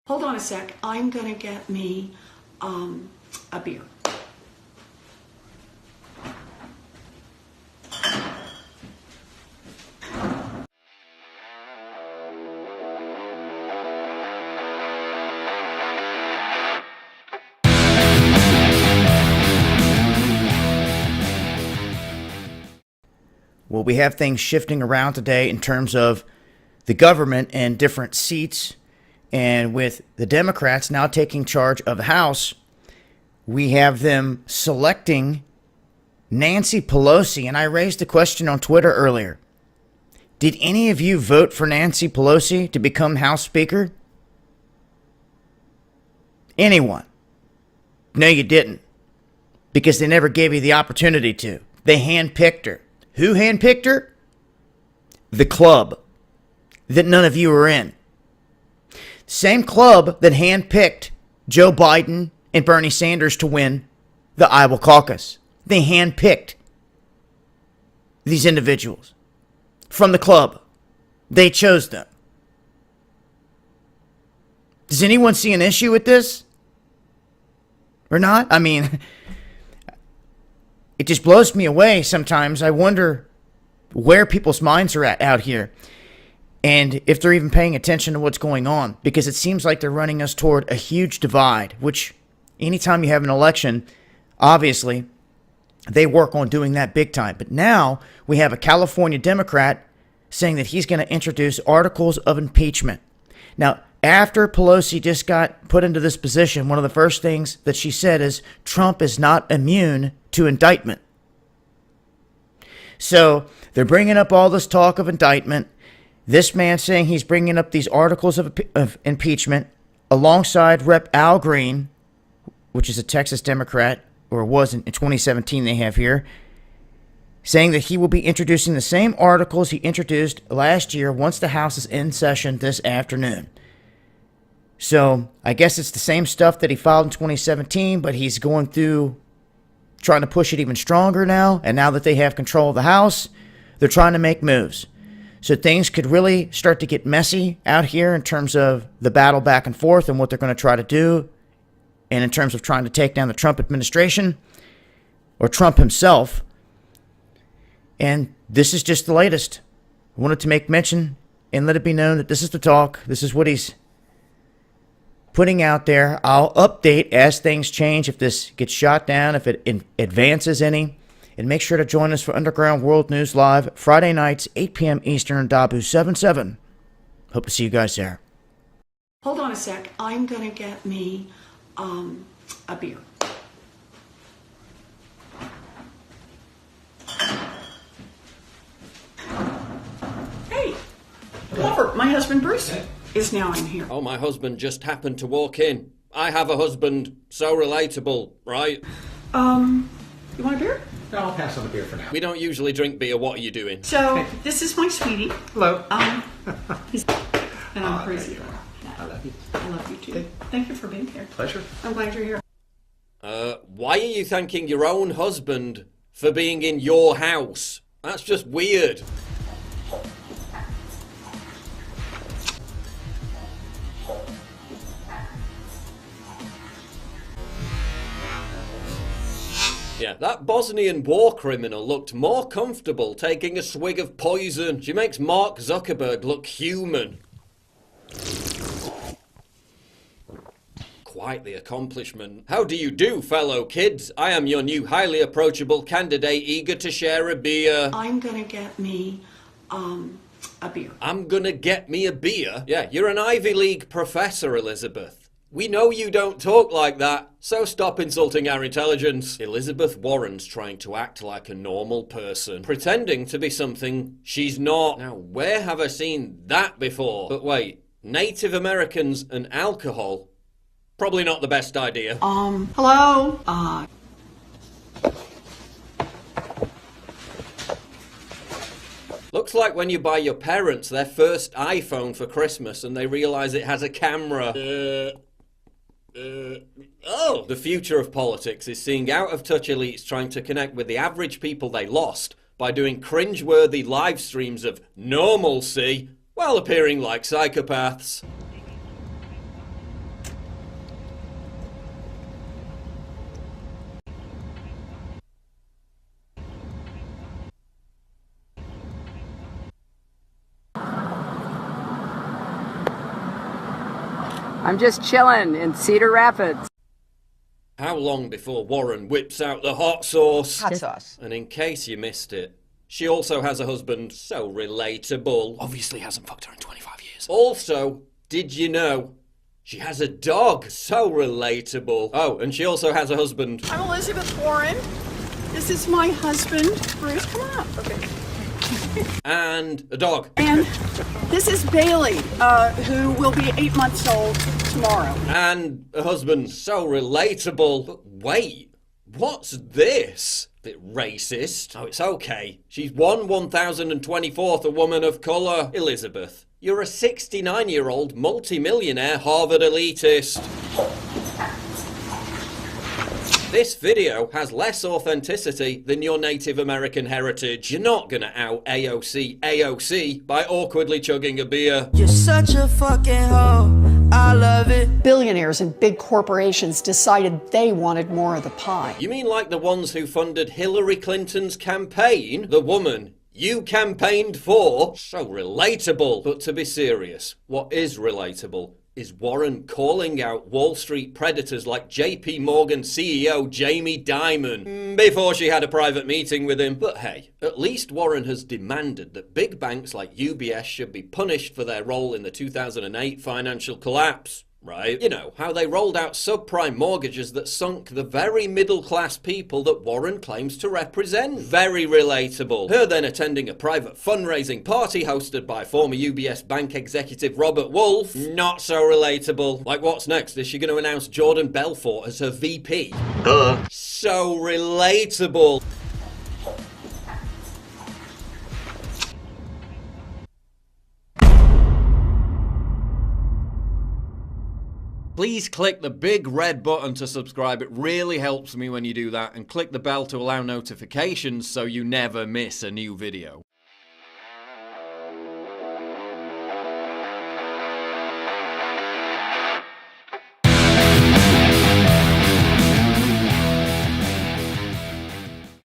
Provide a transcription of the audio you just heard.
Hold on a sec. I'm gonna get me a beer. Well, we have things shifting around today in terms of the government and different seats. And with the Democrats now taking charge of the House, we have them selecting Nancy Pelosi. And I raised the question on Twitter earlier. Did any of you vote for Nancy Pelosi to become House Speaker? Anyone? No, you didn't. Because they never gave you the opportunity to. They handpicked her. Who handpicked her? The club that none of you are in. Same club that handpicked Joe Biden and Bernie Sanders to win the Iowa caucus. They handpicked these individuals from the club. They chose them. Does anyone see an issue with this? Or not? I mean, it just blows me away sometimes. I wonder where people's minds are at out here. And if they're even paying attention to what's going on, because it seems like they're running us toward a huge divide, which anytime you have an election, obviously, they work on doing that big time. But now we have a California Democrat saying that he's going to introduce articles of impeachment. Now, after Pelosi just got put into this position, one of the first things that she said is Trump is not immune to indictment. So they're bringing up all this talk of indictment. This man saying he's bringing up these articles of impeachment alongside Rep. Al Green, which is a Texas Democrat, or was in 2017 they have here, saying that he will be introducing the same articles he introduced last year once the House is in session this afternoon. So I guess it's the same stuff that he filed in 2017, but he's going through trying to push it even stronger now. And now that they have control of the House, they're trying to make moves. So things could really start to get messy out here in terms of the battle back and forth and what they're going to try to do. And in terms of trying to take down the Trump administration or Trump himself. And this is just the latest. I wanted to make mention and let it be known that this is the talk. This is what he's putting out there. I'll update as things change, if this gets shot down, if it advances any. And make sure to join us for Underground World News Live, Friday nights, 8 p.m. Eastern, Dabu 77. Hope to see you guys there. Hold on a sec. I'm gonna get me a beer. Hey, Glover, my husband Bruce is now in here. Oh, my husband just happened to walk in. I have a husband, so relatable, right? You want a beer? No, I'll pass on the beer for now. We don't usually drink beer. What are you doing? So, this is my sweetie. Hello. And I'm crazy about that. I love you. I love you too. Thank you for being here. Pleasure. I'm glad you're here. Why are you thanking your own husband for being in your house? That's just weird. Yeah, that Bosnian war criminal looked more comfortable taking a swig of poison. She makes Mark Zuckerberg look human. Quite the accomplishment. How do you do, fellow kids? I am your new highly approachable candidate eager to share a beer. I'm gonna get me a beer. I'm gonna get me a beer? Yeah, you're an Ivy League professor, Elizabeth. We know you don't talk like that, so stop insulting our intelligence. Elizabeth Warren's trying to act like a normal person, pretending to be something she's not. Now, where have I seen that before? But wait, Native Americans and alcohol? Probably not the best idea. Hello? Looks like when you buy your parents their first iPhone for Christmas and they realize it has a camera. Oh! The future of politics is seeing out-of-touch elites trying to connect with the average people they lost by doing cringe-worthy live streams of normalcy while appearing like psychopaths. I'm just chilling in Cedar Rapids. How long before Warren whips out the hot sauce? Hot sauce. And in case you missed it, she also has a husband so relatable. Obviously hasn't fucked her in 25 years. Also, did you know she has a dog? So relatable. Oh, and she also has a husband. I'm Elizabeth Warren. This is my husband, Bruce. Come on up. Okay. And a dog. And this is Bailey, who will be 8 months old tomorrow. And a husband so relatable. But wait, what's this? Bit racist. Oh, it's okay. She's 1/1024th a woman of colour. Elizabeth, you're a 69-year-old multi-millionaire Harvard elitist. This video has less authenticity than your Native American heritage. You're not gonna out AOC by awkwardly chugging a beer. You're such a fucking hoe. I love it. Billionaires and big corporations decided they wanted more of the pie. You mean like the ones who funded Hillary Clinton's campaign? The woman you campaigned for? So relatable. But to be serious, what is relatable is Warren calling out Wall Street predators like JP Morgan CEO Jamie Dimon before she had a private meeting with him. But hey, at least Warren has demanded that big banks like UBS should be punished for their role in the 2008 financial collapse. Right? You know, how they rolled out subprime mortgages that sunk the very middle-class people that Warren claims to represent. Very relatable. Her then attending a private fundraising party hosted by former UBS bank executive Robert Wolf. Not so relatable. Like, what's next? Is she going to announce Jordan Belfort as her VP? So relatable. Please click the big red button to subscribe. It really helps me when you do that. And click the bell to allow notifications so you never miss a new video.